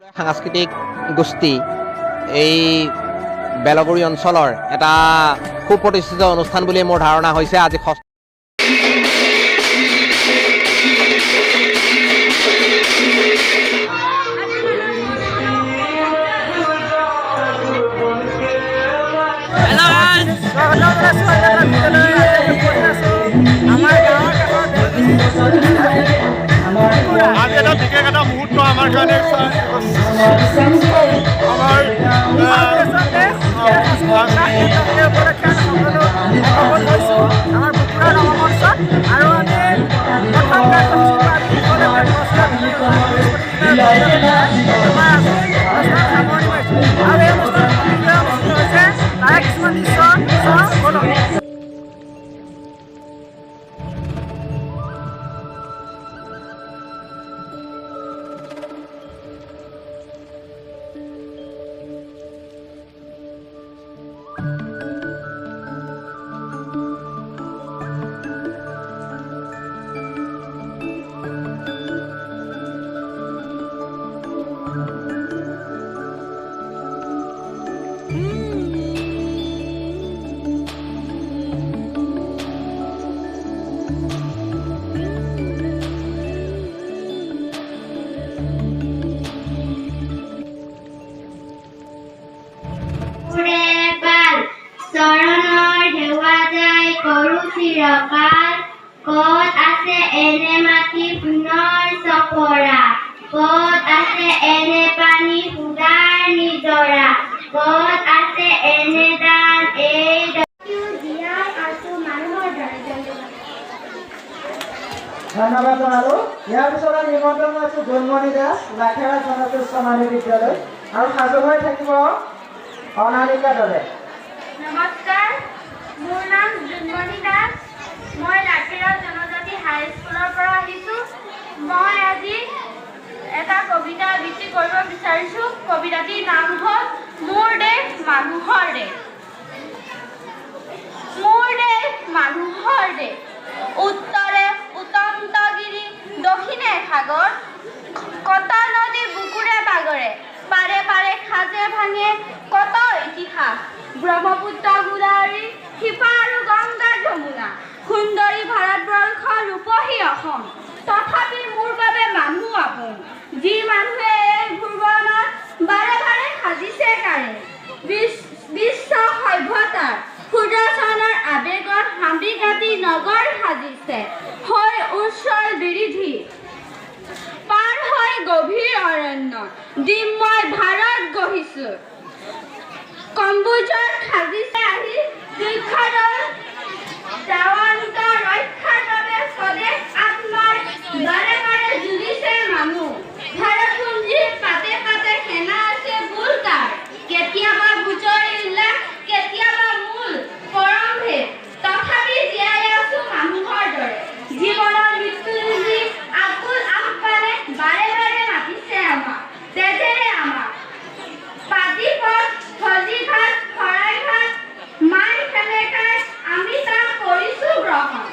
সাংস্কৃতিক গোষ্ঠী এই বেলগুৰি অঞ্চলৰ এটা সুপ্ৰতিষ্ঠিত অনুষ্ঠান বুলি মোৰ ধাৰণা হৈছে। আজি आज এটা বিশেষ এটা মুহূৰ্ত আমাৰ কাৰণে ক'ত আছে এনে মাটি পুনৰ চপৰা, ক'ত আছে এনে পানী সুদাৰ নিজৰা, ক'ত আছে এনে দান এই জীয়াই আছো মানুহৰ দৰে। ধন্যবাদ জনালো। ইয়াৰ পিছত আমি নিমন্ত্ৰণ আছো জন্মনি দাস, লাখেৰা জনজাতীয় উচ্চ মাধ্যমিক বিদ্যালয় আৰু সাজু হৈ থাকিব অনামিকা দলে। নমস্কাৰ, মোৰ নাম জন্মনি দাস। মই লাখেৰা জনজাতি হাইস্কুলৰ পৰা আহিছোঁ। মই আজি এটা কবিতা আবৃত্তি কৰিব বিচাৰিছোঁ। কবিতাটিৰ নাম হ'ল মোৰ দেশ মানুহৰ দেশ। মোৰ দেশ মানুহৰ দেশ, উত্তৰে উত্তমগিৰি, দক্ষিণে সাগৰ, কটা নদী বুকুৰে বাগৰে, পাৰে পাৰে খাজে ভাঙে কত ইতিহাস, ব্ৰহ্মপুত্ৰ গোদাৱৰী, শিপা আৰু গংগা যমুনা, সুন্দৰী ভাৰতবৰ্ষ, ৰূপহী অসম, তথাপি মোৰ বাবে মানুহ আপোন, যি মানুহে এই ভুৱনত বাৰে বাৰে সাজিছে কাৰে, বিশ্ব সভ্যতাৰ সুদৰ্শনৰ আবেগত হাবি কাটি নগৰ সাজিছে, হৈ উচ্ছল বিৰিধি, পাৰ হৈ গভীৰ অৰণ্য, দিময় ভাৰত গঢ়িছো, কম্বোজত সাজিছে আহি দীক্ষাদল, দেৱান্ত ৰক্ষাৰ বাবে স্বদেশ আত্মাৰ বাৰে বাৰে যুঁজিছে মানুহ, ভাৰতপুঞ্জীৰ পাতে পাতে সেনা আছে বুলকাৰ, কেতিয়াবা গুজৰি উল্লাস, কেতিয়াবা মূল পৰমভেদ, তথাপি জীয়াই আছো মানুহৰ দৰে, জীৱনৰ মৃত্যু যুঁজি আকুল আহ্বানে বাৰে বাৰে মাতিছে আমাক, তেজেৰে আমাক, পাতিপথ, ফজিঘাট, শৰাইঘাট, মাই সেমেকাই আমি তাক কৰিছো গ্ৰহণ,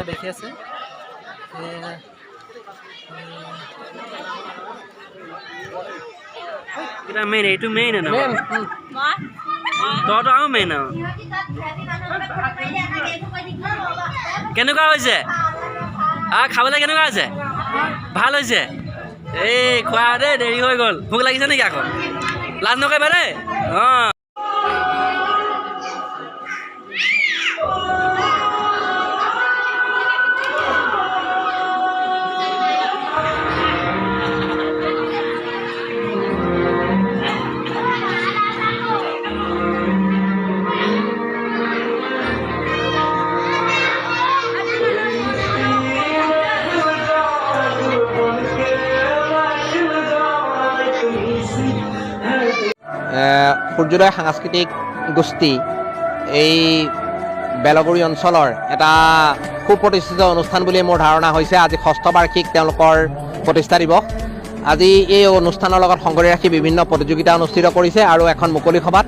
দেখি আছে এটা মেইন এইটো মেইন না তটো আৰু মেইন কেনেকুৱা হৈছে খাবলৈ কেনেকুৱা হৈছে ভাল হৈছে এই খোৱা দে দেৰি হৈ গ'ল ভোক লাগিছে নেকি আকৌ লাজ নকৰিবা দেই অঁ সূৰ্যোদয় সাংস্কৃতিক গোষ্ঠী এই বেলগুৰি অঞ্চলৰ এটা সুপ্ৰতিষ্ঠিত অনুষ্ঠান বুলি মোৰ ধাৰণা হৈছে। আজি 6ষ্ঠ বাৰ্ষিক তেওঁলোকৰ প্ৰতিষ্ঠা দিৱস। আজি এই অনুষ্ঠানৰ লগত সংগতি ৰাখি বিভিন্ন প্ৰতিযোগিতা অনুষ্ঠিত কৰিছে আৰু এখন মুকলি সভাত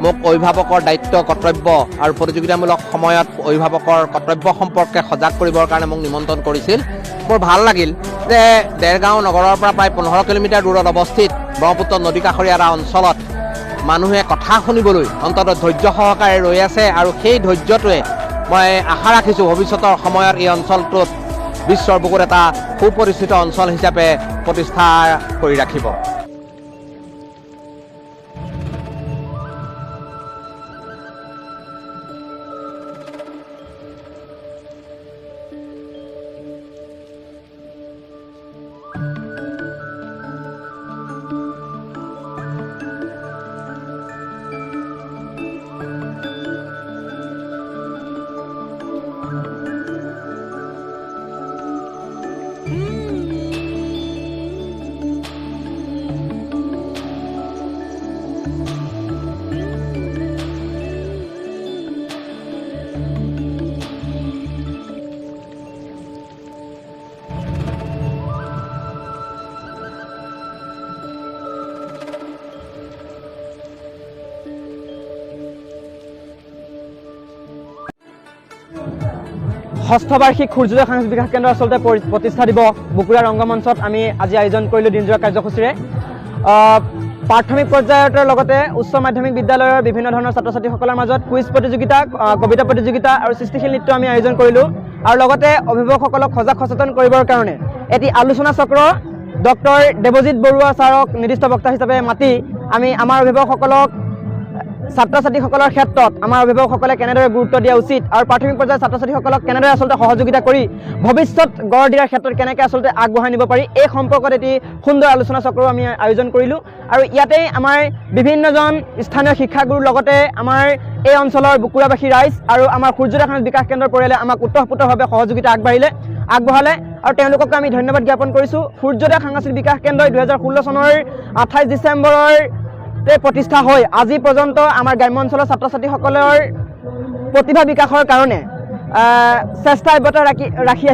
মোক অভিভাৱকৰ দায়িত্ব কৰ্তব্য আৰু প্ৰতিযোগিতামূলক সময়ত অভিভাৱকৰ কৰ্তব্য সম্পৰ্কে সজাগ কৰিবৰ কাৰণে মোক নিমন্ত্ৰণ কৰিছিল। মোৰ ভাল লাগিল যে দেৰগাঁও নগৰৰ পৰা প্ৰায় 15 কিলোমিটাৰ দূৰত অৱস্থিত ব্ৰহ্মপুত্ৰ নদী কাষৰীয়া এটা অঞ্চলত মানুহে কথা শুনিবলৈ অন্ততঃ ধৈৰ্য সহকাৰে ৰৈ আছে আৰু সেই ধৈৰ্যটোৱে মই আশা ৰাখিছোঁ ভৱিষ্যতৰ সময়ত এই অঞ্চলটোত বিশ্বৰ বুকুত এটা সুপৰিচিত অঞ্চল হিচাপে প্ৰতিষ্ঠা কৰি ৰাখিব। ষষ্ঠ বাৰ্ষিক সূৰ্যোদয় সাংস্কৃতিক বিকাশ কেন্দ্ৰ আচলতে প্ৰতিষ্ঠা দিৱস বুকুৰা ৰংগমঞ্চত আমি আজি আয়োজন কৰিলোঁ দিনজোৰা কাৰ্যসূচীৰে। প্ৰাথমিক পৰ্যায়ৰ লগতে উচ্চ মাধ্যমিক বিদ্যালয়ৰ বিভিন্ন ধৰণৰ ছাত্ৰ ছাত্ৰীসকলৰ মাজত কুইজ প্ৰতিযোগিতা, কবিতা প্ৰতিযোগিতা আৰু সৃষ্টিশীল নৃত্য আমি আয়োজন কৰিলোঁ। আৰু লগতে অভিভাৱকসকলক সজাগ সচেতন কৰিবৰ কাৰণে এটি আলোচনা চক্ৰ ডক্টৰ দেৱজিৎ বৰুৱা ছাৰক নিৰ্দিষ্ট বক্তা হিচাপে মাতি আমি আমাৰ অভিভাৱকসকলক ছাত্ৰ ছাত্ৰীসকলৰ ক্ষেত্ৰত আমাৰ অভিভাৱকসকলে কেনেদৰে গুৰুত্ব দিয়া উচিত আৰু প্ৰাথমিক পৰ্যায়ৰ ছাত্ৰ ছাত্ৰীসকলক কেনেদৰে আচলতে সহযোগিতা কৰি ভৱিষ্যত গঢ় দিয়াৰ ক্ষেত্ৰত কেনেকৈ আচলতে আগবঢ়াই নিব পাৰি এই সম্পৰ্কত এটি সুন্দৰ আলোচনা চক্ৰ আমি আয়োজন কৰিলোঁ। আৰু ইয়াতেই আমাৰ বিভিন্নজন স্থানীয় শিক্ষাগুৰুৰ লগতে আমাৰ এই অঞ্চলৰ বুকুৰাবাসী ৰাইজ আৰু আমাৰ সূৰ্যোদয় সাংস্কৃতিক বিকাশ কেন্দ্ৰৰ পৰিয়ালে আমাক ওতঃপ্ৰোতভাৱে সহযোগিতা আগবঢ়ালে আৰু তেওঁলোককো আমি ধন্যবাদ জ্ঞাপন কৰিছোঁ। সূৰ্যোদয় সাংস্কৃতিক বিকাশ কেন্দ্ৰই 2016 চনৰ 28 ডিচেম্বৰৰ প্ৰতিষ্ঠা হৈ আজি পৰ্যন্ত আমাৰ গ্ৰাম্য অঞ্চলৰ ছাত্ৰ ছাত্ৰীসকলৰ প্ৰতিভা বিকাশৰ কাৰণে চেষ্টা অব্যাহত ৰাখি